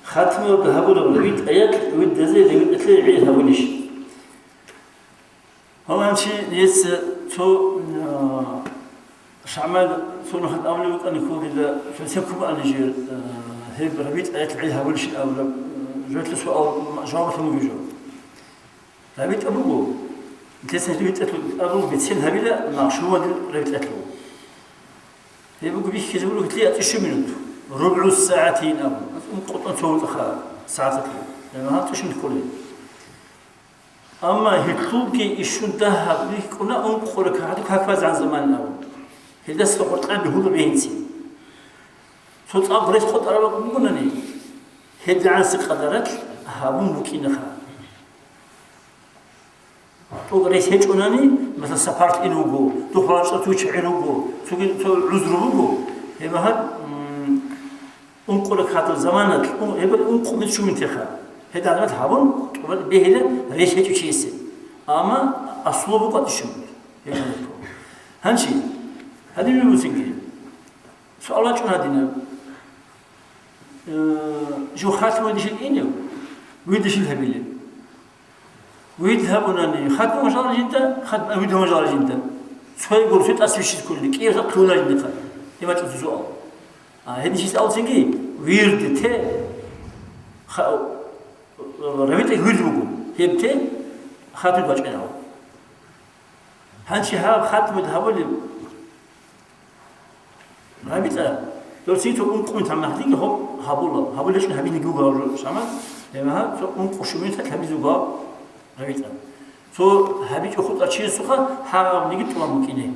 ختم هبول ولبيت آيات ود زي ود أتلي عيد هبوليش هو أنشي يس تو شعمال تو نخد أولي وقت أن يكون إذا فسيكون أن يجير هيب ربيت آيات العيد هبوليش أو جوت لسوا أو جواب ثم يجوا ربيت أبوه تسمع ربيت أبوه بتسين هبيلا معشومة ربيت أتلو هي بقول بيك كذبوا قلت لي أتشو منوت ربع ساعتين أو قطن صوت أخر ساعات لأنه هذا تشمل كله أما هتلوب كي يشون ده بيك كنا أنقرك هذيك هكذا عن زمان أو هذا استقرت قلبي هو بينسي صوت أبرز خد أربعة بقولني هذا عن سقدرك هابون بكينها تو رئيس هيج أناني مثلا سفرت إنوجو تو خلاص توش عنوجو تو عذروجو هي مهد أنقلك هذا الزمانك هبل أنقل من شو منتخا هذا علامة هابون بهلا رئيس هيج شيء سن أما أصله بقى تشمل هنشي هذه اللي بنسجل سؤالات شو هذينا جو خاتم وديش الإنيو ويديش الهبيل ويذهبون خاتم مجال جدا خاتم ويدهم مجال جدا شوي يقول شو تأسيس كل كيف تقولون جدا لما تسوق هذا شيء أول شيء ويرد تي رميت ويرد بقول هبتي خاتم بجناه هنشي ها خاتم الهبل رميت لو سيتو أنكم تعمل هذيك هو هبول ليش نهبي نجوا شامل لما ها أنكم شو مين تهبي زوجا رميت سو هبيج أخذ أشياء سخة ها نيجي تمام مكينه